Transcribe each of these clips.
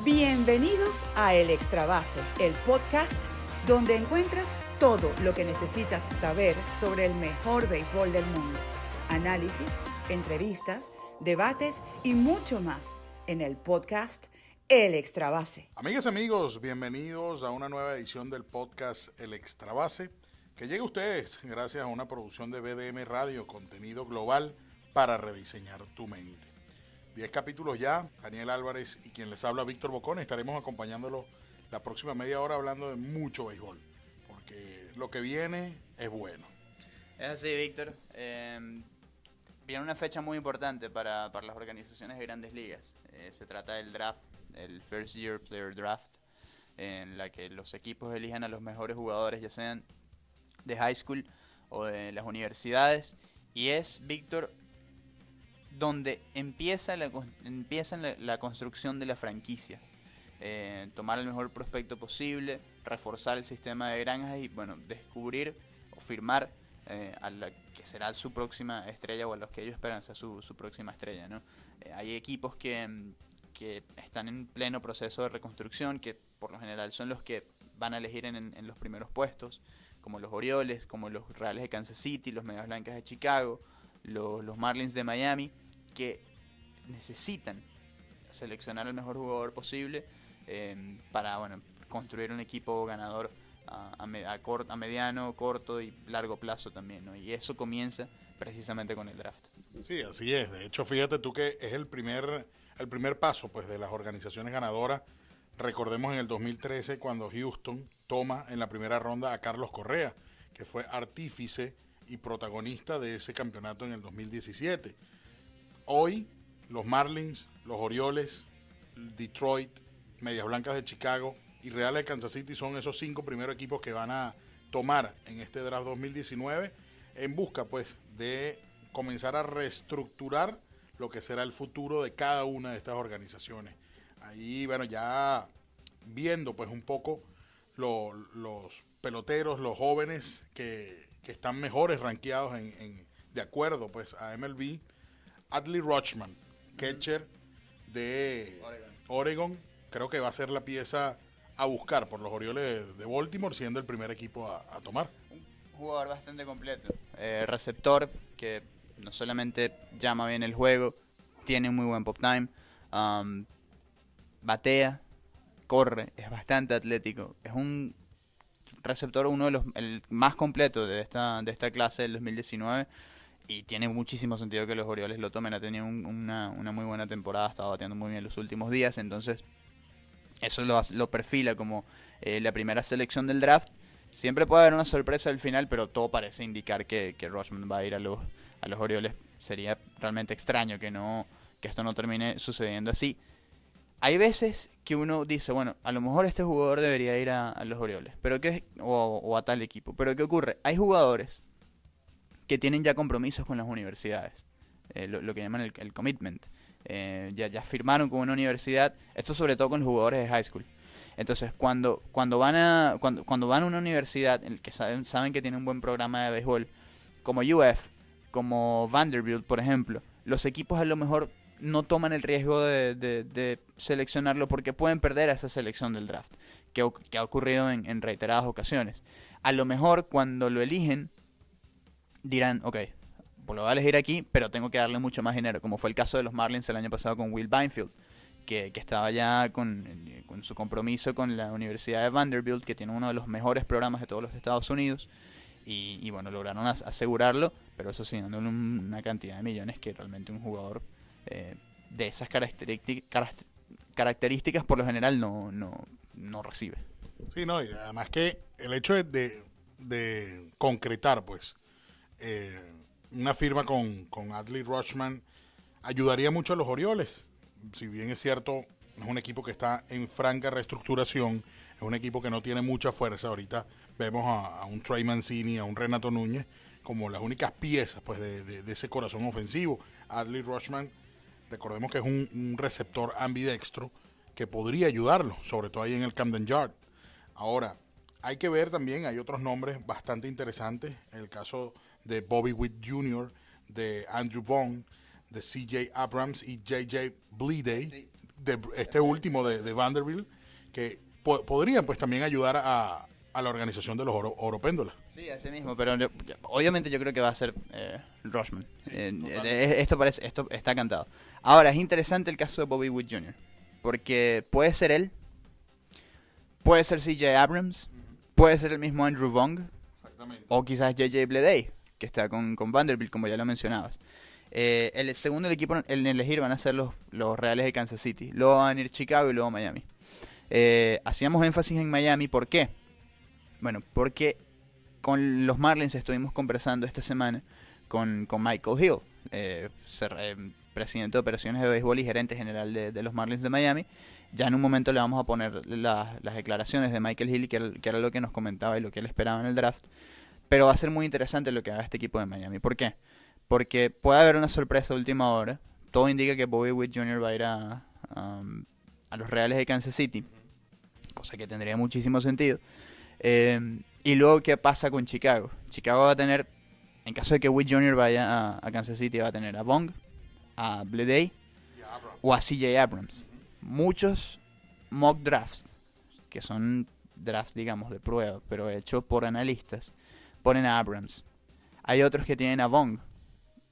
Bienvenidos a El Extra Base, el podcast donde encuentras todo lo que necesitas saber sobre el mejor béisbol del mundo. Análisis, entrevistas, debates y mucho más en el podcast El Extra Base. Amigas y amigos, bienvenidos a una nueva edición del podcast El Extra Base, que llega a ustedes gracias a una producción de BDM Radio, contenido global para rediseñar tu mente. 10 capítulos ya, Daniel Álvarez y quien les habla, Víctor Bocón, estaremos acompañándolo la próxima media hora hablando de mucho béisbol, porque lo que viene es bueno. Es así, Víctor. Viene una fecha muy importante para las organizaciones de grandes ligas. Se trata del draft, el First Year Player Draft, en la que los equipos elijan a los mejores jugadores, ya sean de high school o de las universidades. Y es, Víctor, donde empieza la construcción de las franquicias. Tomar el mejor prospecto posible, reforzar el sistema de granjas y, bueno, descubrir o firmar a la que será su próxima estrella, o a los que ellos esperan sea su próxima estrella, ¿no? Hay equipos que están en pleno proceso de reconstrucción, que por lo general son los que van a elegir en los primeros puestos, como los Orioles, como los Reales de Kansas City, los Medias Blancas de Chicago, los Marlins de Miami, que necesitan seleccionar el mejor jugador posible para, bueno, construir un equipo ganador a mediano, corto y largo plazo también, ¿no? Y eso comienza precisamente con el draft. Sí, así es. De hecho, fíjate tú que es el primer paso, pues, de las organizaciones ganadoras. Recordemos en el 2013 cuando Houston toma en la primera ronda a Carlos Correa, que fue artífice y protagonista de ese campeonato en el 2017. Hoy, los Marlins, los Orioles, Detroit, Medias Blancas de Chicago y Reales de Kansas City son esos 5 primeros equipos que van a tomar en este draft 2019 en busca, pues, de comenzar a reestructurar lo que será el futuro de cada una de estas organizaciones. Ahí, bueno, ya viendo, pues, un poco los peloteros, los jóvenes que están mejores rankeados de acuerdo, pues, a MLB. Adley Rutschman, catcher de Oregon, creo que va a ser la pieza a buscar por los Orioles de Baltimore, siendo el primer equipo a tomar. Un jugador bastante completo, receptor que no solamente llama bien el juego, tiene muy buen pop time, batea, corre, es bastante atlético, es un receptor, el más completo de esta clase del 2019. Y tiene muchísimo sentido que los Orioles lo tomen. Ha tenido una muy buena temporada, ha estado bateando muy bien los últimos días. Entonces, eso lo perfila como la primera selección del draft. Siempre puede haber una sorpresa al final, pero todo parece indicar que Rutschman va a ir a los Orioles. Sería realmente extraño que esto no termine sucediendo así. Hay veces que uno dice, bueno, a lo mejor este jugador debería ir a los Orioles, pero o a tal equipo. Pero ¿qué ocurre? Hay jugadores que tienen ya compromisos con las universidades, lo que llaman el commitment. Ya firmaron con una universidad, esto sobre todo con los jugadores de high school. Entonces, cuando van a una universidad en el que saben que tiene un buen programa de béisbol, como UF, como Vanderbilt, por ejemplo, los equipos a lo mejor no toman el riesgo de seleccionarlo porque pueden perder a esa selección del draft, que ha ocurrido en reiteradas ocasiones. A lo mejor cuando lo eligen, dirán, ok, pues lo voy a elegir aquí, pero tengo que darle mucho más dinero, como fue el caso de los Marlins el año pasado con Will Byfield, que estaba ya con su compromiso con la Universidad de Vanderbilt, que tiene uno de los mejores programas de todos los Estados Unidos, y bueno, lograron asegurarlo, pero eso sí, dándole una cantidad de millones que realmente un jugador de esas características por lo general no recibe. Sí, no, y además que el hecho de concretar, pues, una firma con Adley Rutschman ayudaría mucho a los Orioles. Si bien es cierto, es un equipo que está en franca reestructuración, es un equipo que no tiene mucha fuerza. Ahorita vemos a un Trey Mancini, a un Renato Núñez como las únicas piezas, pues, de ese corazón ofensivo. Adley Rutschman, recordemos que es un receptor ambidextro que podría ayudarlo, sobre todo ahí en el Camden Yard. Ahora, hay que ver también, hay otros nombres bastante interesantes, el caso de Bobby Witt Jr., de Andrew Vaughn, de C.J. Abrams y J.J. Bleday, este último de Vanderbilt, que podrían pues también ayudar a la organización de los Oropéndolas. Sí, así mismo, pero obviamente yo creo que va a ser Rushman. Sí, Esto está cantado. Ahora, es interesante el caso de Bobby Witt Jr., porque puede ser él, puede ser C.J. Abrams, puede ser el mismo Andrew Vaughn, Exactamente. o quizás J.J. Bleday, que está con Vanderbilt, como ya lo mencionabas. El segundo equipo en elegir van a ser los Reales de Kansas City. Luego van a ir Chicago y luego Miami. Hacíamos énfasis en Miami, ¿por qué? Bueno, porque con los Marlins estuvimos conversando esta semana con Michael Hill, presidente de operaciones de béisbol y gerente general de los Marlins de Miami. Ya en un momento le vamos a poner las declaraciones de Michael Hill, que era lo que nos comentaba y lo que él esperaba en el draft. Pero va a ser muy interesante lo que haga este equipo de Miami. ¿Por qué? Porque puede haber una sorpresa de última hora. Todo indica que Bobby Witt Jr. va a ir a los Reales de Kansas City, cosa que tendría muchísimo sentido. Y luego, ¿qué pasa con Chicago? Chicago va a tener, en caso de que Witt Jr. vaya a Kansas City, va a tener a Vaughn, a Bleday o a C.J. Abrams. Muchos mock drafts, que son drafts, digamos, de prueba, pero hechos por analistas, ponen a Abrams. Hay otros que tienen a Vaughn.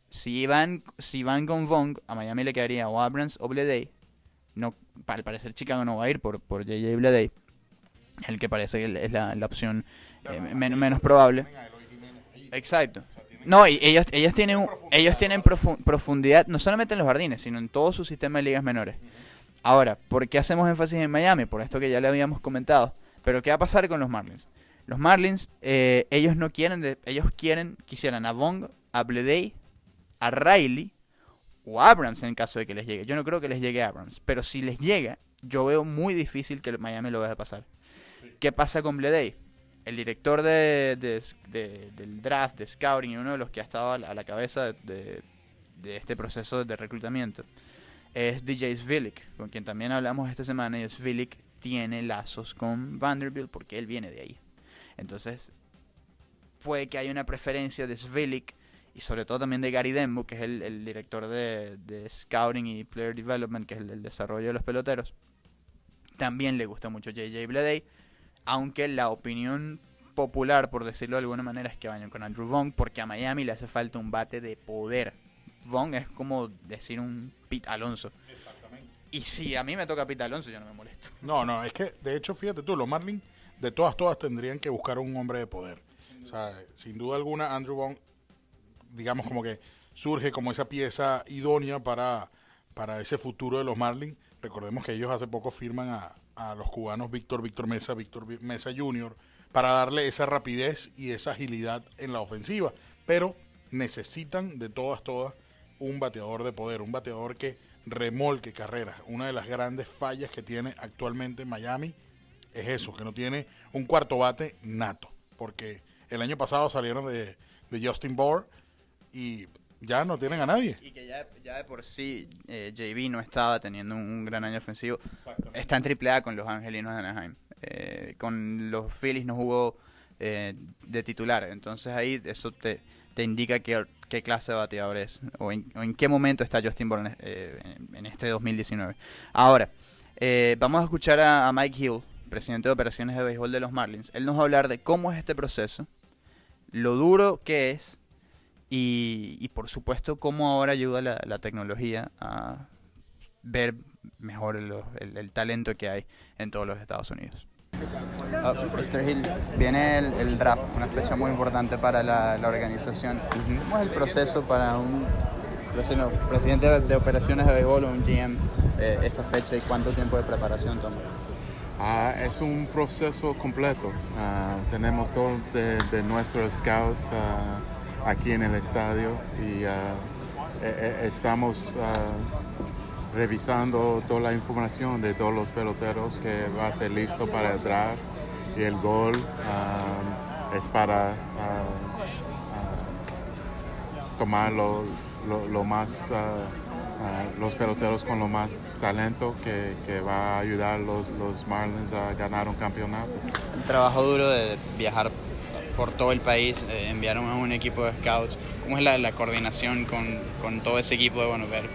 Si van con Vaughn, a Miami le quedaría o Abrams o Bleday. No, al parecer Chicago no va a ir por J.J. Bleday, el que parece que es la opción menos probable. Exacto. No, y ellos tienen profundidad no solamente en los jardines, sino en todo su sistema de ligas menores. Ahora, ¿por qué hacemos énfasis en Miami? Por esto que ya le habíamos comentado. Pero ¿qué va a pasar con los Marlins? Los Marlins, ellos no quieren, quisieran a Vaughn, a Bleday, a Riley o a Abrams en caso de que les llegue. Yo no creo que les llegue a Abrams, pero si les llega, yo veo muy difícil que Miami lo deje pasar. ¿Qué pasa con Bleday? El director del draft, de scouting, y uno de los que ha estado a la cabeza de este proceso de reclutamiento, es DJ Svilik, con quien también hablamos esta semana, y Svilik tiene lazos con Vanderbilt porque él viene de ahí. Entonces, puede que haya una preferencia de Svilik y sobre todo también de Gary Denbo, que es el director de scouting y player development, que es el desarrollo de los peloteros. También le gusta mucho J.J. Bleday, aunque la opinión popular, por decirlo de alguna manera, es que vayan con Andrew Vaughn, porque a Miami le hace falta un bate de poder. Vaughn es como decir un Pete Alonso. Exactamente. Y si a mí me toca Pete Alonso, yo no me molesto. No, es que de hecho, fíjate tú, los Marlins de todas tendrían que buscar un hombre de poder. O sea, sin duda alguna, Andrew Vaughn, digamos como que surge como esa pieza idónea para ese futuro de los Marlins. Recordemos que ellos hace poco firman a los cubanos Víctor Mesa Jr. para darle esa rapidez y esa agilidad en la ofensiva. Pero necesitan de todas un bateador de poder, un bateador que remolque carreras. Una de las grandes fallas que tiene actualmente Miami es eso, que no tiene un cuarto bate nato. Porque el año pasado salieron de Justin Bour y ya no tienen a nadie. Y que ya de por sí JB no estaba teniendo un gran año ofensivo. Está en AAA con los Angelinos de Anaheim. Con los Phillies no jugó de titular. Entonces ahí eso te indica qué clase de bateador es. O en qué momento está Justin Bour en este 2019. Ahora, vamos a escuchar a Mike Hill, presidente de operaciones de béisbol de los Marlins. Él nos va a hablar de cómo es este proceso, lo duro que es, y por supuesto cómo ahora ayuda la tecnología a ver mejor el talento que hay en todos los Estados Unidos. Mr. Hill, viene el draft, una fecha muy importante para la organización. ¿Cómo es el proceso para un presidente de operaciones de béisbol o un GM esta fecha y cuánto tiempo de preparación toma? Es un proceso completo. Tenemos todos de nuestros scouts aquí en el estadio y estamos revisando toda la información de todos los peloteros que va a ser listo para el draft, y el gol es para tomar lo más los peloteros con lo más talento que va a ayudar los Marlins a ganar un campeonato. El trabajo duro de viajar por todo el país, enviaron a un equipo de scouts. ¿Cómo es la coordinación con todo ese equipo de ver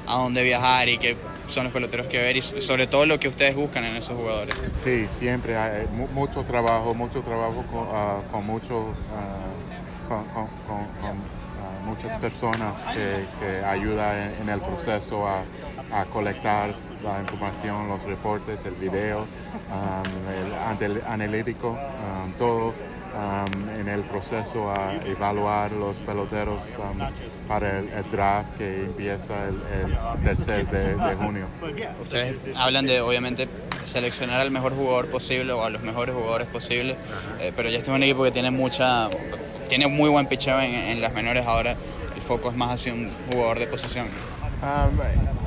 a dónde viajar y qué son los peloteros que ver y sobre todo lo que ustedes buscan en esos jugadores. Sí, siempre hay mucho trabajo con muchas personas que ayudan en el proceso a colectar la información, los reportes, el video, el analítico, todo en el proceso a evaluar los peloteros para el draft que empieza el 3 de junio. Ustedes hablan de, obviamente, seleccionar al mejor jugador posible o a los mejores jugadores posibles, pero ya este es un equipo que tiene muy buen picheo en las menores. Ahora el foco es más hacia un jugador de posición.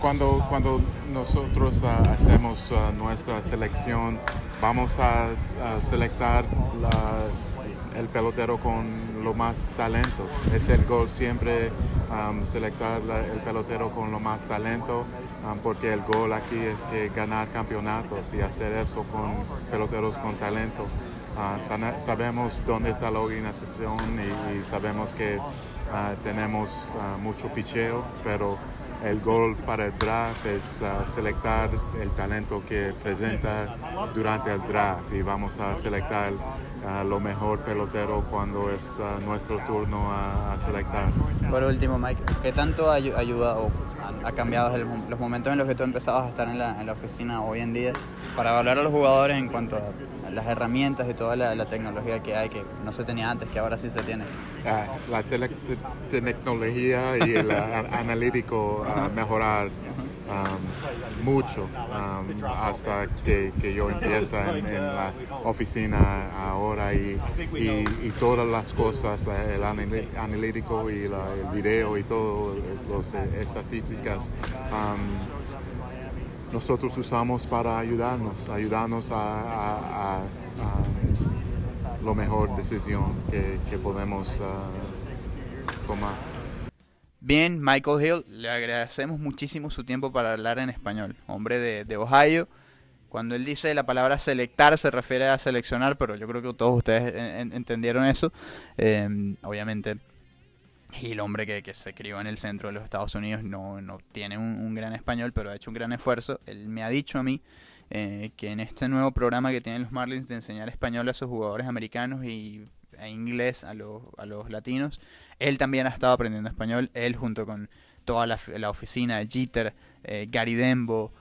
Cuando nosotros hacemos nuestra selección, vamos a selectar el pelotero con lo más talento. Es el gol siempre, selectar el pelotero con lo más talento, porque el gol aquí es que ganar campeonatos y hacer eso con peloteros con talento. Sabemos dónde está la organización y sabemos que tenemos mucho picheo, pero el gol para el draft es selectar el talento que presenta durante el draft, y vamos a selectar lo mejor pelotero cuando es nuestro turno a selectar. Por último, Mike, ¿qué tanto ha ayudado o ha cambiado desde los momentos en los que tú empezabas a estar en la oficina hoy en día para evaluar a los jugadores en cuanto a las herramientas y toda la tecnología que hay, que no se tenía antes, que ahora sí se tiene? La tecnología y el analítico mejorar mucho hasta que yo empiezo en la oficina ahora, y todas las cosas, el analítico y el video y todas las estadísticas, nosotros usamos para ayudarnos a la mejor decisión que podemos tomar. Bien, Michael Hill, le agradecemos muchísimo su tiempo para hablar en español. Hombre de Ohio. Cuando él dice la palabra selectar se refiere a seleccionar, pero yo creo que todos ustedes entendieron eso. Obviamente, Hill, hombre que se crió en el centro de los Estados Unidos, no tiene un gran español, pero ha hecho un gran esfuerzo. Él me ha dicho a mí que en este nuevo programa que tienen los Marlins de enseñar español a sus jugadores americanos e inglés a los latinos, él también ha estado aprendiendo español. Él, junto con toda la oficina de Jeter, Gary Dembo,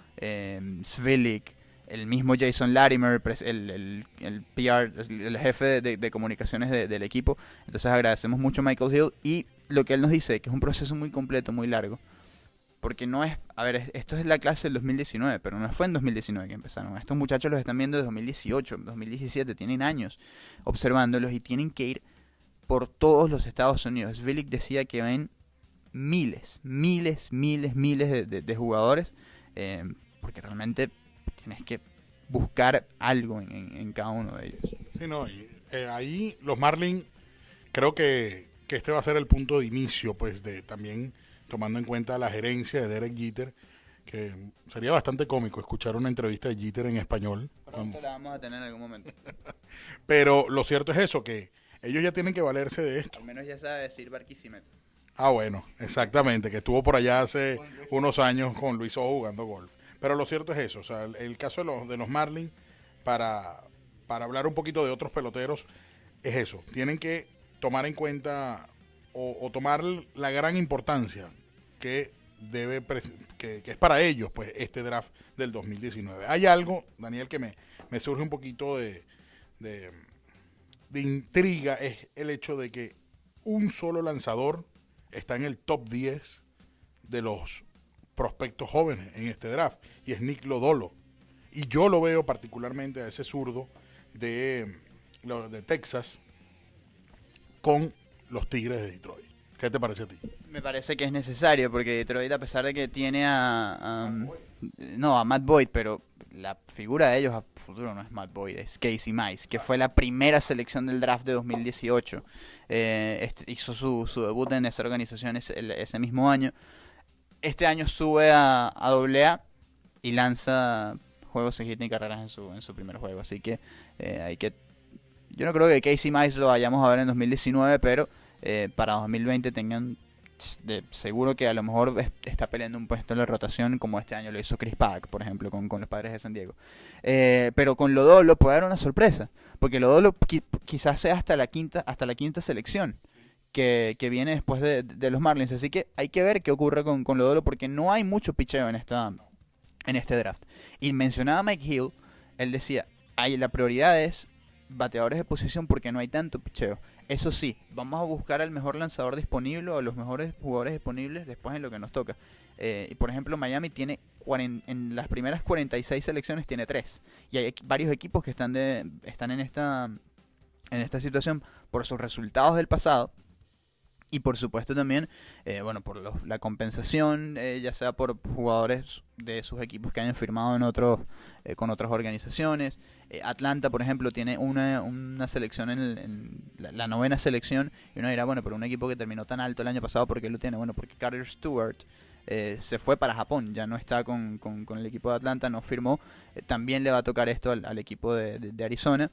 Svilic, el mismo Jason Latimer, el PR, el jefe de comunicaciones del equipo. Entonces agradecemos mucho a Michael Hill y lo que él nos dice, que es un proceso muy completo, muy largo. Porque no es, esto es la clase del 2019, pero no fue en 2019 que empezaron. Estos muchachos los están viendo desde 2018, 2017, tienen años observándolos y tienen que ir por todos los Estados Unidos. Svilic decía que ven miles de jugadores, porque realmente tienes que buscar algo en cada uno de ellos. Sí, no, y ahí los Marlins, creo que este va a ser el punto de inicio, pues, de también tomando en cuenta la gerencia de Derek Jeter, que sería bastante cómico escuchar una entrevista de Jeter en español. Pronto la vamos a tener en algún momento. Pero lo cierto es eso, que ellos ya tienen que valerse de esto. Al menos ya sabe decir Barquisimeto. Bueno, exactamente, que estuvo por allá hace unos años con Luis Ojo jugando golf. Pero lo cierto es eso, o sea, el caso de los Marlins, para hablar un poquito de otros peloteros, es eso. Tienen que tomar en cuenta o tomar la gran importancia que es para ellos, pues, este draft del 2019. Hay algo, Daniel, que me surge un poquito de intriga, es el hecho de que un solo lanzador está en el top 10 de los prospectos jóvenes en este draft, y es Nick Lodolo. Y yo lo veo particularmente a ese zurdo de Texas con los Tigres de Detroit. ¿Qué te parece a ti? Me parece que es necesario, porque Detroit, a pesar de que tiene a Matt Boyd, pero la figura de ellos a futuro no es Matt Boyd, es Casey Mize, que fue la primera selección del draft de 2018. Hizo su debut en esa organización ese mismo año. Este año sube a AA y lanza juegos sin hit ni carreras en su primer juego. Así que yo no creo que Casey Mize lo vayamos a ver en 2019, pero para 2020 tengan seguro que a lo mejor está peleando un puesto en la rotación, como este año lo hizo Chris Pack, por ejemplo, con los Padres de San Diego. Pero con Lodolo puede dar una sorpresa, porque Lodolo quizás sea hasta la quinta selección que viene después de los Marlins. Así que hay que ver qué ocurre con Lodolo, porque no hay mucho picheo en este draft. Y mencionaba Mike Hill, él decía, la prioridad es bateadores de posición porque no hay tanto picheo. Eso sí, vamos a buscar al mejor lanzador disponible o a los mejores jugadores disponibles después en lo que nos toca. Y por ejemplo, Miami tiene en las primeras 46 selecciones tiene 3. Y hay varios equipos que están en esta situación por sus resultados del pasado. Y por supuesto también, por la compensación, ya sea por jugadores de sus equipos que hayan firmado con otras organizaciones. Atlanta, por ejemplo, tiene una selección en la 9ª selección. Y uno dirá, bueno, pero un equipo que terminó tan alto el año pasado, ¿por qué lo tiene? Bueno, porque Carter Stewart se fue para Japón, ya no está con el equipo de Atlanta, no firmó. También le va a tocar esto al equipo de Arizona.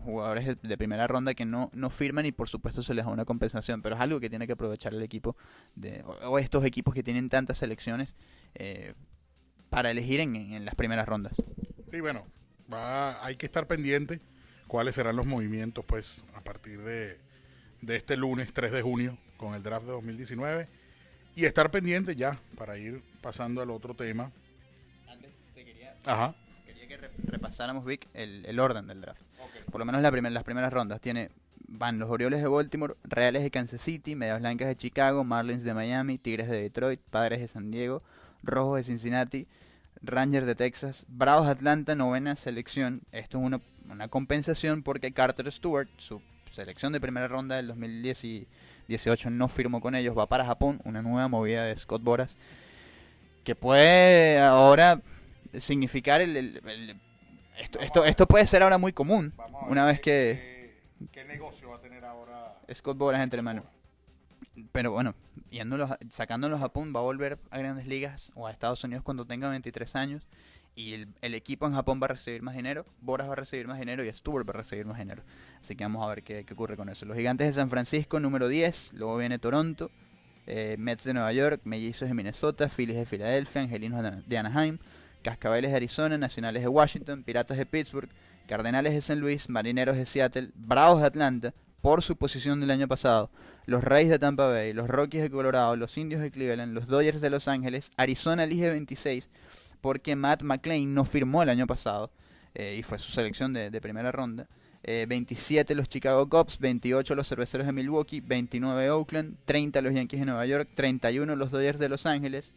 Jugadores de primera ronda que no firman y por supuesto se les da una compensación, pero es algo que tiene que aprovechar el equipo o estos equipos que tienen tantas selecciones para elegir en las primeras rondas. Sí, bueno, hay que estar pendiente cuáles serán los movimientos pues a partir de este lunes 3 de junio con el draft de 2019 y estar pendiente ya para ir pasando al otro tema. Antes te quería que repasáramos, Vic, el orden del draft. Por lo menos las primeras rondas. Van los Orioles de Baltimore, Reales de Kansas City, Medias Blancas de Chicago, Marlins de Miami, Tigres de Detroit, Padres de San Diego, Rojos de Cincinnati, Rangers de Texas, Bravos de Atlanta, 9ª selección. Esto es una compensación porque Carter Stewart, su selección de primera ronda del 2018, no firmó con ellos, va para Japón, una nueva movida de Scott Boras, que puede ahora significar esto puede ser ahora muy común una vez que ¿Qué negocio va a tener ahora Scott Boras entre manos? Pero bueno, sacándolos a Japón, va a volver a Grandes Ligas o a Estados Unidos cuando tenga 23 años y el equipo en Japón va a recibir más dinero, Boras va a recibir más dinero y Stewart va a recibir más dinero. Así que vamos a ver qué ocurre con eso. Los Gigantes de San Francisco, número 10, luego viene Toronto, Mets de Nueva York, Mellizos de Minnesota, Phillies de Filadelfia, Angelinos de Anaheim, Cascabeles de Arizona, Nacionales de Washington, Piratas de Pittsburgh, Cardenales de San Luis, Marineros de Seattle, Bravos de Atlanta, por su posición del año pasado, los Rays de Tampa Bay, los Rockies de Colorado, los Indios de Cleveland, los Dodgers de Los Ángeles, Arizona elige 26, porque Matt McLain no firmó el año pasado, y fue su selección de primera ronda. 27 los Chicago Cubs, 28 los Cerveceros de Milwaukee, 29 Oakland, 30 los Yankees de Nueva York, 31 los Dodgers de Los Ángeles.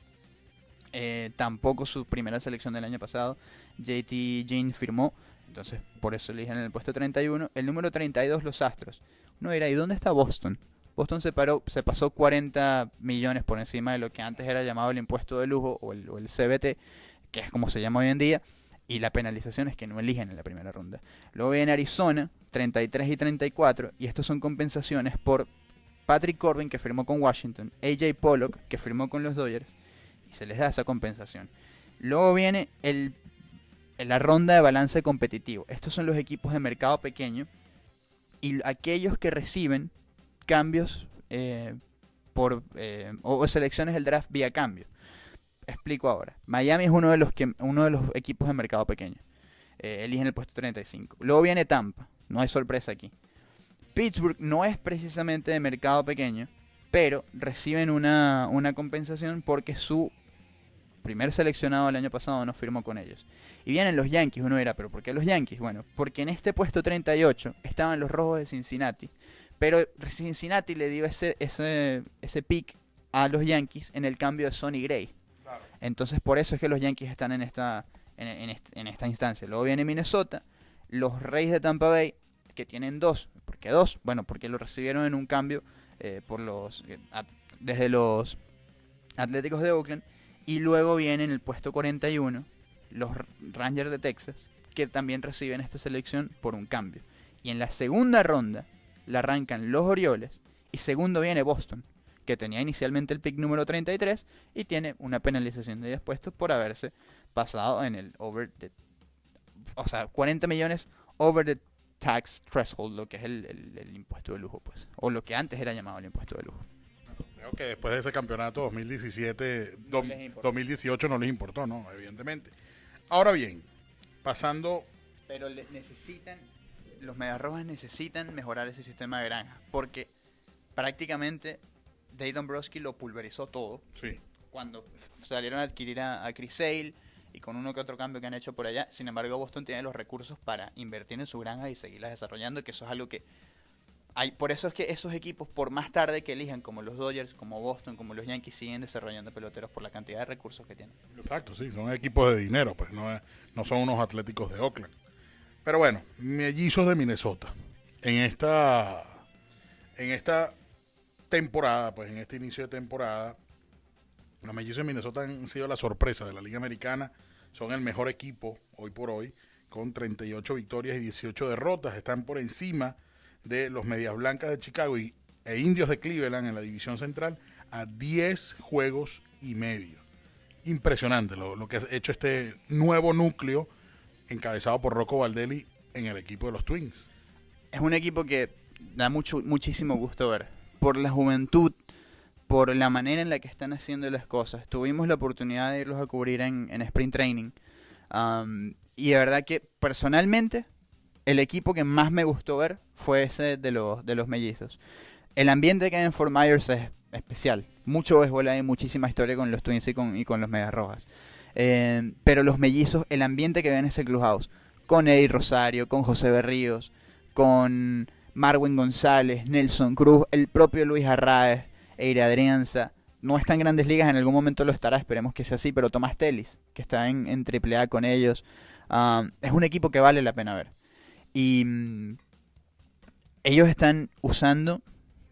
Tampoco su primera selección del año pasado, JT Jean firmó, entonces por eso eligen el puesto 31. El número 32 los Astros. Uno dirá, ¿y dónde está Boston? Boston se pasó 40 millones por encima de lo que antes era llamado el impuesto de lujo o el CBT, que es como se llama hoy en día, y la penalización es que no eligen en la primera ronda. Luego viene Arizona, 33 y 34, y estos son compensaciones por Patrick Corbin, que firmó con Washington, AJ Pollock, que firmó con los Dodgers, y se les da esa compensación. Luego viene la ronda de balance competitivo. Estos son los equipos de mercado pequeño y aquellos que reciben cambios o selecciones del draft vía cambio. Explico ahora. Miami es uno de los equipos de mercado pequeño. Eligen el puesto 35. Luego viene Tampa. No hay sorpresa aquí. Pittsburgh no es precisamente de mercado pequeño, pero reciben una compensación porque su primer seleccionado del año pasado no firmó con ellos. Y vienen los Yankees. Uno dirá, ¿pero por qué los Yankees? Bueno, porque en este puesto 38 estaban los Rojos de Cincinnati, pero Cincinnati le dio ese pick a los Yankees en el cambio de Sonny Gray. Claro. Entonces por eso es que los Yankees están en esta instancia. Luego viene Minnesota, los Rays de Tampa Bay, que tienen dos. ¿Por qué dos? Bueno, porque lo recibieron en un cambio desde los Atléticos de Oakland. Y luego viene en el puesto 41 los Rangers de Texas, que también reciben esta selección por un cambio. Y en la segunda ronda la arrancan los Orioles. Y segundo viene Boston, que tenía inicialmente el pick número 33 y tiene una penalización de 10 puestos por haberse pasado en el 40 millones over the tax threshold, lo que es el impuesto de lujo, pues, o lo que antes era llamado el impuesto de lujo. Creo que después de ese campeonato 2017, No les importó. 2018 no les importó, ¿no? Evidentemente. Ahora bien, pasando... Pero los Medias Rojas necesitan mejorar ese sistema de granja, porque prácticamente Dave Dombrowski lo pulverizó todo Sí, cuando salieron a adquirir a Chris Sale y con uno que otro cambio que han hecho por allá. Sin embargo, Boston tiene los recursos para invertir en su granja y seguirlas desarrollando, que eso es algo que hay. Por eso es que esos equipos, por más tarde que elijan, como los Dodgers, como Boston, como los Yankees, siguen desarrollando peloteros por la cantidad de recursos que tienen. exacto, sí, son equipos de dinero, pues no son unos Atléticos de Oakland. Pero bueno, Mellizos de Minnesota. En esta temporada, pues en este inicio de temporada, los Mellizos de Minnesota han sido la sorpresa de la Liga Americana. Son el mejor equipo hoy por hoy, con 38 victorias y 18 derrotas. Están por encima de los Medias Blancas de Chicago e Indios de Cleveland en la división central a 10 juegos y medio. Impresionante lo que ha hecho este nuevo núcleo encabezado por Rocco Baldelli en el equipo de los Twins. Es un equipo que da muchísimo gusto ver, por la juventud, por la manera en la que están haciendo las cosas. Tuvimos la oportunidad de irlos a cubrir en Sprint Training, y de verdad que personalmente el equipo que más me gustó ver fue ese de los Mellizos. El ambiente que hay en Fort Myers es especial, mucho béisbol, hay muchísima historia con los Twins y con los Medias Rojas. Pero los Mellizos, el ambiente que ven en ese clubhouse, con Eddie Rosario, con José Berríos, con Marwin González, Nelson Cruz, el propio Luis Arraez, Eire Adrianza, no está en Grandes Ligas, en algún momento lo estará, esperemos que sea así, pero Tomás Telis, que está en AAA con ellos, es un equipo que vale la pena ver. Y ellos están usando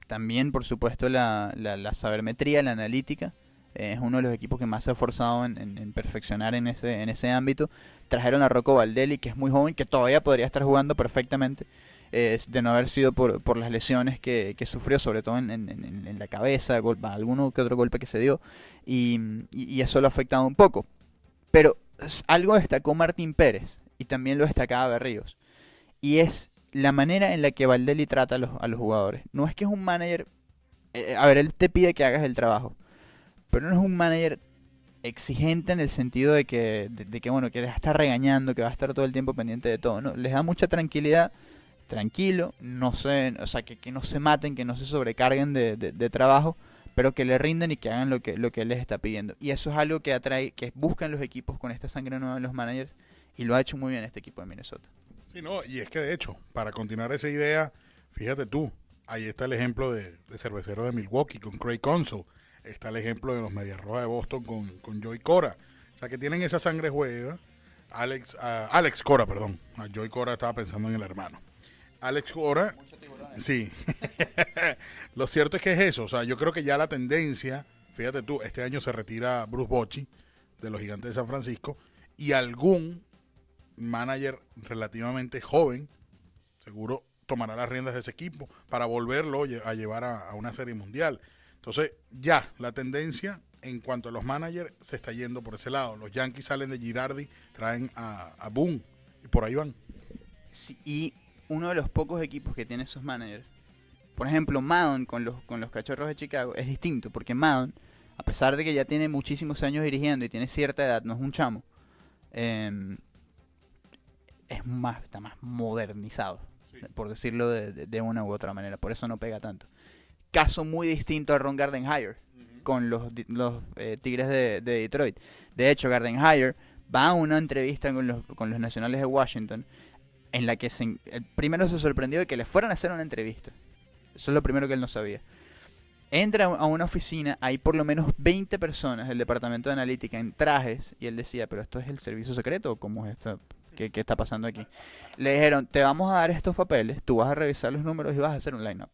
también, por supuesto, la sabermetría, la analítica. Es uno de los equipos que más se ha esforzado en perfeccionar en ese ámbito. Trajeron a Rocco Baldelli, que es muy joven, que todavía podría estar jugando perfectamente, de no haber sido por las lesiones que sufrió, sobre todo en la cabeza, alguno que otro golpe que se dio, y eso lo ha afectado un poco. Pero algo destacó Martín Pérez, y también lo destacaba Berríos, y es la manera en la que Baldelli trata a los jugadores. No es que es un manager, a ver, él te pide que hagas el trabajo, pero no es un manager exigente en el sentido de que bueno, que va a estar regañando, que va a estar todo el tiempo pendiente de todo, ¿no? Les da mucha tranquilidad, tranquilo, o sea, que no se maten, que no se sobrecarguen de trabajo, pero que le rinden y que hagan lo que él les está pidiendo. Y eso es algo que atrae, que buscan los equipos con esta sangre nueva en los managers, y lo ha hecho muy bien este equipo de Minnesota. Sí, no, y es que de hecho, para continuar esa idea, fíjate tú, ahí está el ejemplo de cervecero de Milwaukee con Craig Counsell. Está el ejemplo de los Medias Rojas de Boston con Joey Cora. O sea, que tienen esa sangre juega. Alex Cora, perdón. A Joey Cora estaba pensando en el hermano. Alex Cora, sí. Lo cierto es que es eso. O sea, yo creo que ya la tendencia, fíjate tú, este año se retira Bruce Bochy de los Gigantes de San Francisco, y algún manager relativamente joven seguro tomará las riendas de ese equipo para volverlo a llevar a una serie mundial. Entonces, ya la tendencia en cuanto a los managers se está yendo por ese lado. Los Yankees salen de Girardi, traen a Boone y por ahí van. Sí, y uno de los pocos equipos que tiene esos managers, por ejemplo, Maddon con los Cachorros de Chicago, es distinto, porque Maddon, a pesar de que ya tiene muchísimos años dirigiendo y tiene cierta edad, no es un chamo, está más modernizado, sí, por decirlo de una u otra manera, por eso no pega tanto. Caso muy distinto a Ron Gardenhire con los Tigres de Detroit. De hecho, Gardenhire va a una entrevista con los Nacionales de Washington, en la que primero se sorprendió de que le fueran a hacer una entrevista. Eso es lo primero que él no sabía. Entra a una oficina, hay por lo menos 20 personas del departamento de analítica en trajes, y él decía, ¿pero esto es el servicio secreto o cómo es esto? ¿Qué está pasando aquí? Le dijeron, te vamos a dar estos papeles, tú vas a revisar los números y vas a hacer un line-up.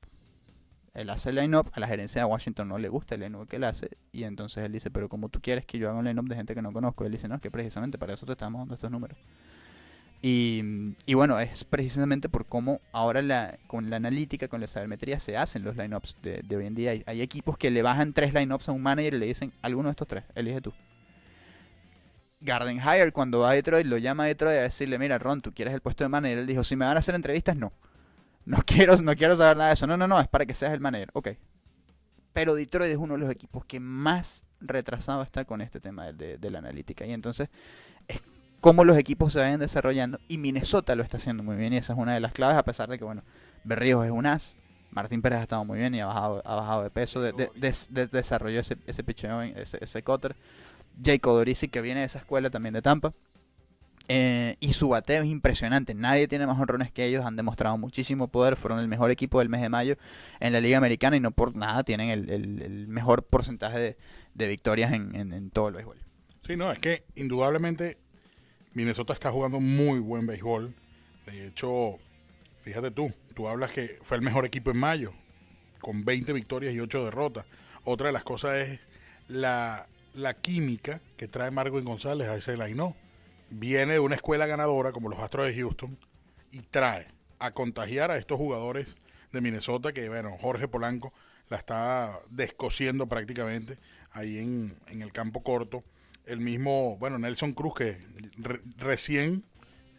Él hace el line-up, a la gerencia de Washington no le gusta el line-up que él hace, y entonces él dice, pero como tú quieres que yo haga un line-up de gente que no conozco, él dice, no, es que precisamente para eso te estamos dando estos números. Y bueno, es precisamente por cómo ahora con la analítica, con la sabermetría se hacen los line-ups de hoy en día. Hay equipos que le bajan 3 line-ups a un manager y le dicen, alguno de estos 3, elige tú. Gardenhire, cuando va a Detroit, lo llama a Detroit a decirle, mira Ron, tú quieres el puesto de manager. Él dijo, si me van a hacer entrevistas, no quiero saber nada de eso. No, es para que seas el manager. Ok. pero Detroit es uno de los equipos que más retrasado está con este tema de la analítica. Y entonces es cómo los equipos se vayan desarrollando, y Minnesota lo está haciendo muy bien, y esa es una de las claves, a pesar de que, bueno, Berríos es un as, Martín Pérez ha estado muy bien y ha bajado de peso, desarrolló ese picheo, ese cutter. Jake Odorizzi, que viene de esa escuela también de Tampa, y su bateo es impresionante. Nadie tiene más honrones que ellos, han demostrado muchísimo poder, fueron el mejor equipo del mes de mayo en la Liga Americana, y no por nada tienen el mejor porcentaje de victorias en todo el béisbol. Sí, no, es que indudablemente Minnesota está jugando muy buen béisbol. De hecho, fíjate tú hablas que fue el mejor equipo en mayo, con 20 victorias y 8 derrotas. Otra de las cosas es la química que trae Marwin González a ese line-up. Viene de una escuela ganadora como los Astros de Houston y trae a contagiar a estos jugadores de Minnesota que, bueno, Jorge Polanco la está descosiendo prácticamente ahí en el campo corto. El mismo, bueno, Nelson Cruz, que recién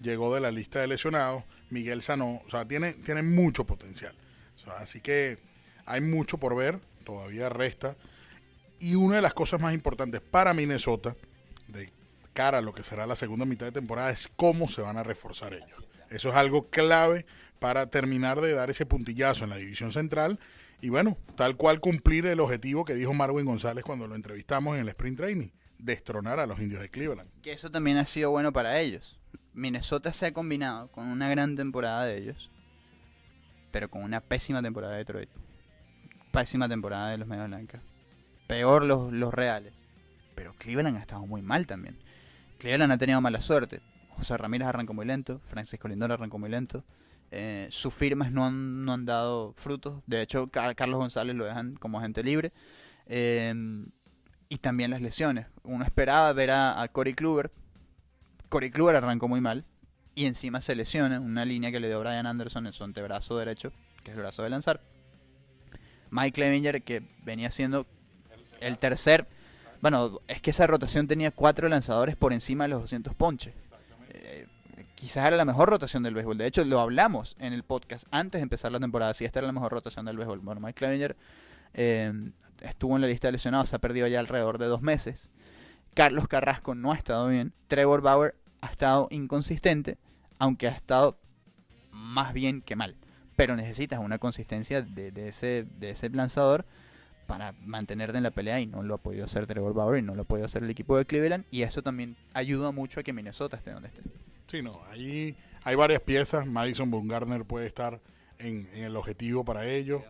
llegó de la lista de lesionados, Miguel Sanó, o sea, tiene mucho potencial. O sea, así que hay mucho por ver, todavía resta. Y una de las cosas más importantes para Minnesota, de cara a lo que será la segunda mitad de temporada, es cómo se van a reforzar ellos. Eso es algo clave para terminar de dar ese puntillazo en la división central y, bueno, tal cual cumplir el objetivo que dijo Marwin González cuando lo entrevistamos en el Sprint Training, destronar a los Indios de Cleveland. Que eso también ha sido bueno para ellos. Minnesota se ha combinado con una gran temporada de ellos, pero con una pésima temporada de Detroit. Pésima temporada de los Medias Blancas. Peor los Reales. Pero Cleveland ha estado muy mal también. Cleveland ha tenido mala suerte. José Ramírez arrancó muy lento, Francisco Lindor arrancó muy lento. Sus firmas no han dado frutos. De hecho, Carlos González lo dejan como agente libre. Y también las lesiones. Uno esperaba ver a Corey Kluber. Corey Kluber arrancó muy mal. Y encima se lesiona una línea que le dio Brian Anderson en su antebrazo derecho, que es el brazo de lanzar. Mike Clevinger, que venía siendo el tercer... Bueno, es que esa rotación tenía 4 lanzadores por encima de los 200 ponches. Quizás era la mejor rotación del béisbol. De hecho, lo hablamos en el podcast antes de empezar la temporada. Si esta era la mejor rotación del béisbol. Bueno, Mike Clevinger estuvo en la lista de lesionados. Se ha perdido ya alrededor de 2 meses. Carlos Carrasco no ha estado bien. Trevor Bauer ha estado inconsistente, aunque ha estado más bien que mal. Pero necesitas una consistencia de ese lanzador para mantenerte en la pelea, y no lo ha podido hacer Trevor Bauer y no lo ha podido hacer el equipo de Cleveland, y eso también ayuda mucho a que Minnesota esté donde esté. Sí, no, ahí hay varias piezas. Madison Bumgarner puede estar en el objetivo para ello.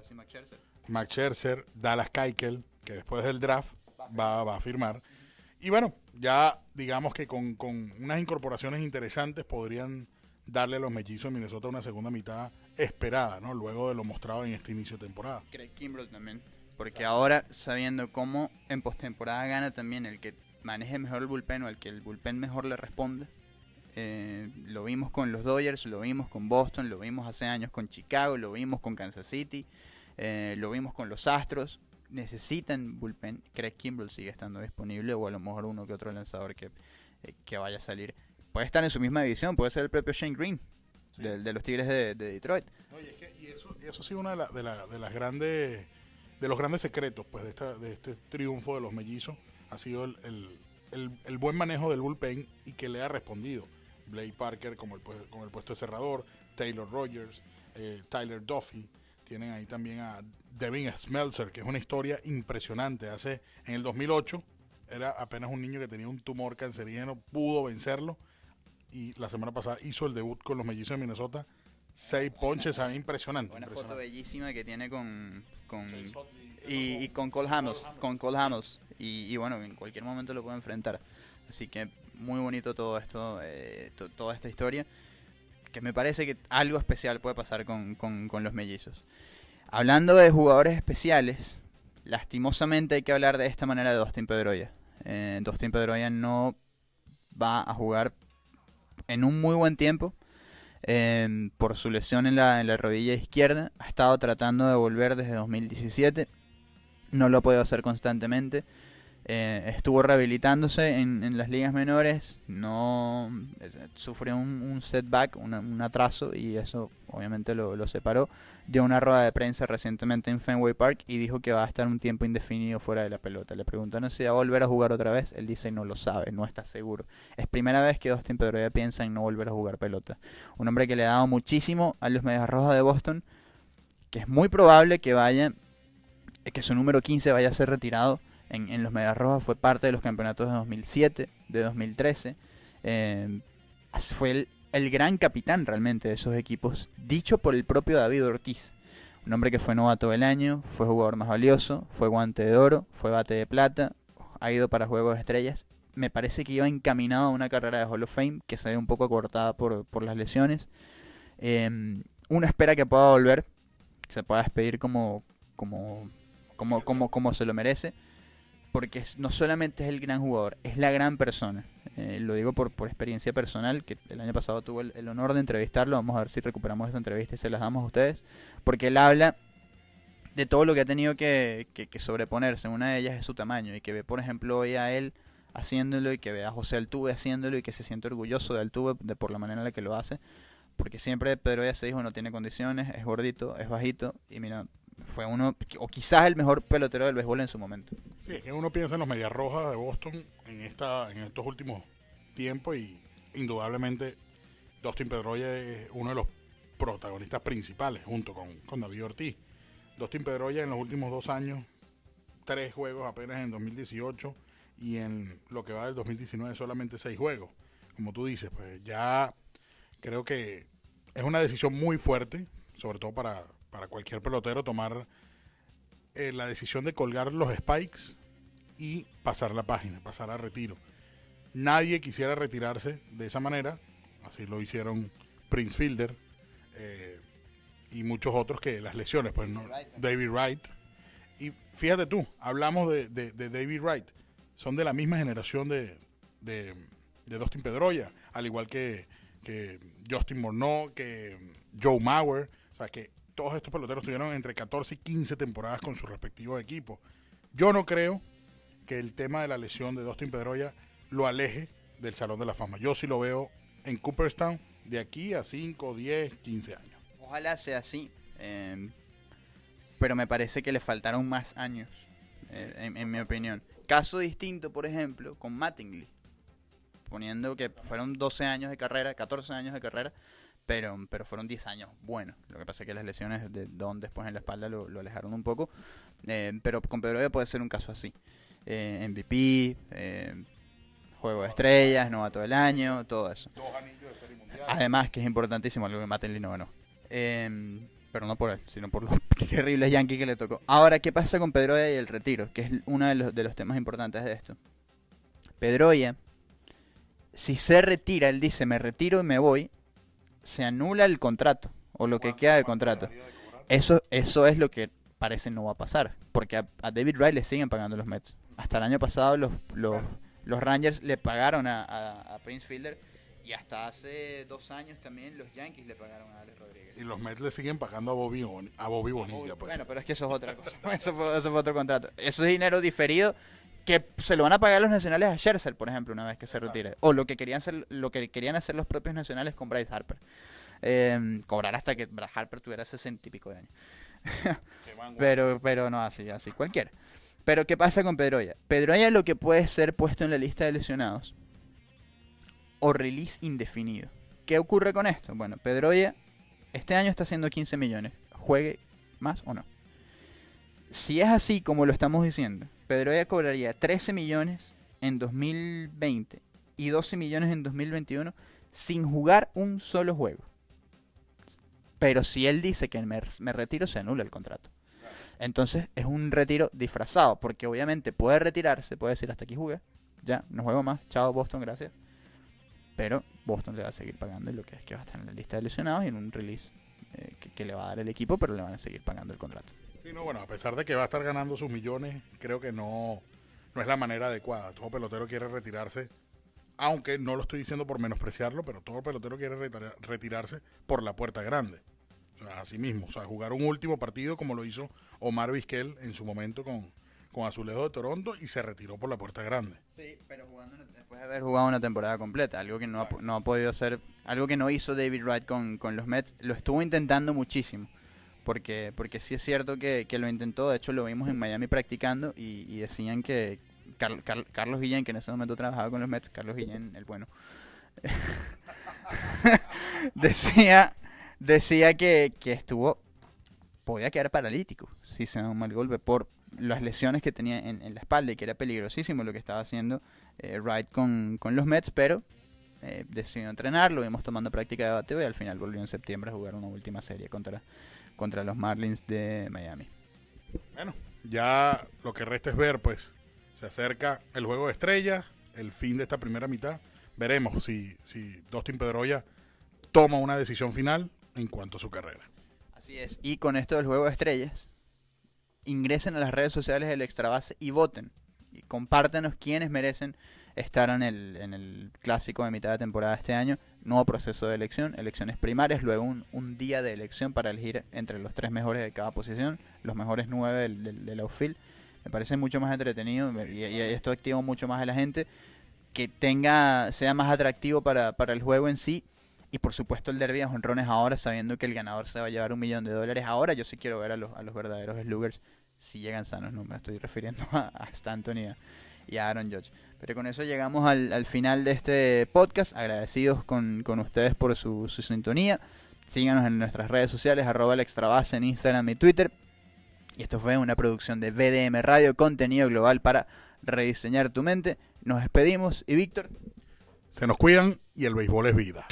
Max Scherzer, Dallas Keuchel, que después del draft va a firmar. Y bueno, ya digamos que con unas incorporaciones interesantes podrían darle a los mellizos de Minnesota una segunda mitad esperada, ¿no? Luego de lo mostrado en este inicio de temporada. Craig Kimbrell también. Porque ahora, sabiendo cómo en postemporada gana también el que maneje mejor el bullpen o el que el bullpen mejor le responde. Lo vimos con los Dodgers, lo vimos con Boston, lo vimos hace años con Chicago, lo vimos con Kansas City, lo vimos con los Astros. Necesitan bullpen. Craig Kimbrell sigue estando disponible, o a lo mejor uno que otro lanzador que vaya a salir. Puede estar en su misma división, puede ser el propio Shane Green, sí, de los Tigres de Detroit. No, y eso ha sido una de las grandes... de los grandes secretos pues de este triunfo de los mellizos ha sido el buen manejo del bullpen y que le ha respondido Blake Parker con el puesto de cerrador, Taylor Rogers, Tyler Duffy, tienen ahí también a Devin Smeltzer, que es una historia impresionante. En el 2008 era apenas un niño que tenía un tumor cancerígeno, pudo vencerlo, y la semana pasada hizo el debut con los mellizos de Minnesota. 6 ponches, impresionante. Una foto bellísima que tiene con Cole Hamels. Y bueno, en cualquier momento lo puede enfrentar. Así que muy bonito todo esto, toda esta historia. Que me parece que algo especial puede pasar con los mellizos. Hablando de jugadores especiales, lastimosamente hay que hablar de esta manera de Dustin Pedroia. Dustin Pedroia no va a jugar en un muy buen tiempo. Por su lesión en la rodilla izquierda. Ha estado tratando de volver desde 2017. No lo ha podido hacer constantemente. Estuvo rehabilitándose en las ligas menores, no sufrió un setback, un atraso, y eso obviamente lo separó. Dio una rueda de prensa recientemente en Fenway Park y dijo que va a estar un tiempo indefinido fuera de la pelota. Le preguntaron si va a volver a jugar otra vez. Él dice no lo sabe, no está seguro. Es primera vez que Dustin Pedroia piensa en no volver a jugar pelota. Un hombre que le ha dado muchísimo a los Medias Rojas de Boston, que es muy probable que que su número 15 vaya a ser retirado en los Medias Rojas. Fue parte de los campeonatos de 2007, de 2013. Fue el gran capitán realmente de esos equipos, dicho por el propio David Ortiz. Un hombre que fue novato del año, fue jugador más valioso, fue guante de oro, fue bate de plata, ha ido para Juegos de Estrellas. Me parece que iba encaminado a una carrera de Hall of Fame que se ve un poco acortada por las lesiones. Uno espera que pueda volver, que se pueda despedir como se lo merece, porque no solamente es el gran jugador, es la gran persona. Lo digo por experiencia personal, que el año pasado tuve el honor de entrevistarlo. Vamos a ver si recuperamos esa entrevista y se las damos a ustedes, porque él habla de todo lo que ha tenido que sobreponerse. Una de ellas es su tamaño, y que ve, por ejemplo, hoy a él haciéndolo, y que ve a José Altuve haciéndolo, y que se siente orgulloso de Altuve por la manera en la que lo hace, porque siempre Pedroia se dijo no tiene condiciones, es gordito, es bajito, y mira, fue uno, o quizás el mejor pelotero del béisbol en su momento. Sí, es que uno piensa en los Medias Rojas de Boston en estos últimos tiempos, y indudablemente Dustin Pedroia es uno de los protagonistas principales junto con David Ortiz. Dustin Pedroia en los últimos 2 años, 3 juegos apenas en 2018, y en lo que va del 2019 solamente 6 juegos. Como tú dices, pues ya creo que es una decisión muy fuerte, sobre todo para cualquier pelotero, tomar la decisión de colgar los spikes y pasar la página, pasar a retiro. Nadie quisiera retirarse de esa manera, así lo hicieron Prince Fielder y muchos otros, que las lesiones, pues no, David Wright. Y fíjate tú, hablamos de David Wright, son de la misma generación de Dustin Pedroia, al igual que Justin Morneau, que Joe Mauer. O sea, que todos estos peloteros tuvieron entre 14 y 15 temporadas con sus respectivos equipos. Yo no creo que el tema de la lesión de Dustin Pedroia lo aleje del Salón de la Fama. Yo sí lo veo en Cooperstown de aquí a 5, 10, 15 años. Ojalá sea así, pero me parece que le faltaron más años, en mi opinión. Caso distinto, por ejemplo, con Mattingly, poniendo que fueron 12 años de carrera, 14 años de carrera, pero fueron 10 años buenos. Lo que pasa es que las lesiones de Don después en la espalda lo alejaron un poco, pero con Pedroia puede ser un caso así. MVP, Juego de Estrellas, novato del año, todo eso. 2 anillos de serie mundial. Además, que es importantísimo, algo que Mattingly no ganó. Pero no por él, sino por los terribles Yankees que le tocó. Ahora, ¿qué pasa con Pedroia y el retiro? Que es uno de los temas importantes de esto. Pedroia, si se retira, él dice, me retiro y me voy, se anula el contrato, o lo que queda de contrato. Eso es lo que parece no va a pasar, porque a David Wright le siguen pagando los Mets. Hasta el año pasado los Rangers le pagaron a Prince Fielder, y hasta hace 2 años también los Yankees le pagaron a Alex Rodríguez. Y los Mets le siguen pagando a Bobby Bonilla. Pues. Bueno, pero es que eso es otra cosa. Eso fue otro contrato. Eso es dinero diferido que se lo van a pagar los nacionales a Scherzer, por ejemplo, una vez que se retire. O lo que querían hacer los propios nacionales con Bryce Harper. Cobrar hasta que Bryce Harper tuviera 60 y pico de años. pero no, así cualquiera. Pero ¿qué pasa con Pedroia? Pedroia lo que puede ser puesto en la lista de lesionados o release indefinido. ¿Qué ocurre con esto? Bueno, Pedroia este año está haciendo 15 millones. ¿Juegue más o no? Si es así como lo estamos diciendo, Pedroia cobraría 13 millones en 2020 y 12 millones en 2021 sin jugar un solo juego. Pero si él dice que me retiro, se anula el contrato. Entonces es un retiro disfrazado, porque obviamente puede retirarse, puede decir hasta aquí jugué, ya, no juego más, chao Boston, gracias. Pero Boston le va a seguir pagando, y lo que es que va a estar en la lista de lesionados y en un release que le va a dar el equipo, pero le van a seguir pagando el contrato. Sí, no, bueno, a pesar de que va a estar ganando sus millones, creo que no es la manera adecuada. Todo pelotero quiere retirarse, aunque no lo estoy diciendo por menospreciarlo, pero todo pelotero quiere retirarse por la puerta grande. O sea, así mismo, o sea, jugar un último partido como lo hizo Omar Vizquel en su momento con con Azulejos de Toronto y se retiró por la puerta grande. Sí, pero después de haber jugado una temporada completa, algo que no ha podido hacer, algo que no hizo David Wright con los Mets. Lo estuvo intentando muchísimo, porque sí es cierto que lo intentó. De hecho lo vimos en Miami practicando y decían que Carlos Guillén, que en ese momento trabajaba con los Mets, Carlos Guillén, el bueno, decía que podía quedar paralítico si se da un mal golpe por las lesiones que tenía en la espalda, y que era peligrosísimo lo que estaba haciendo Wright con los Mets, pero decidió entrenar, lo vimos tomando práctica de bateo y al final volvió en septiembre a jugar una última serie contra los Marlins de Miami. Bueno, ya lo que resta es ver, pues se acerca el juego de estrellas, el fin de esta primera mitad. Veremos si Dustin Pedroia toma una decisión final en cuanto a su carrera. Así es, y con esto del juego de estrellas, ingresen a las redes sociales del Extrabase y voten. Y compártenos quiénes merecen estar en el clásico de mitad de temporada este año. Nuevo proceso de elección, elecciones primarias, luego un día de elección para elegir entre los 3 mejores de cada posición, los mejores 9 del outfield. Me parece mucho más entretenido y esto activa mucho más a la gente, que sea más atractivo para el juego en sí. Y por supuesto el derbi de jonrones ahora, sabiendo que el ganador se va a llevar $1 millón. Ahora yo sí quiero ver a los verdaderos sluggers, si llegan sanos. No me estoy refiriendo a Stanton y a Aaron Judge. Pero con eso llegamos al final de este podcast. Agradecidos con ustedes por su sintonía. Síganos en nuestras redes sociales, @elextrabase en Instagram y Twitter. Y esto fue una producción de VDM Radio, contenido global para rediseñar tu mente. Nos despedimos y Víctor, se nos cuidan y el béisbol es vida.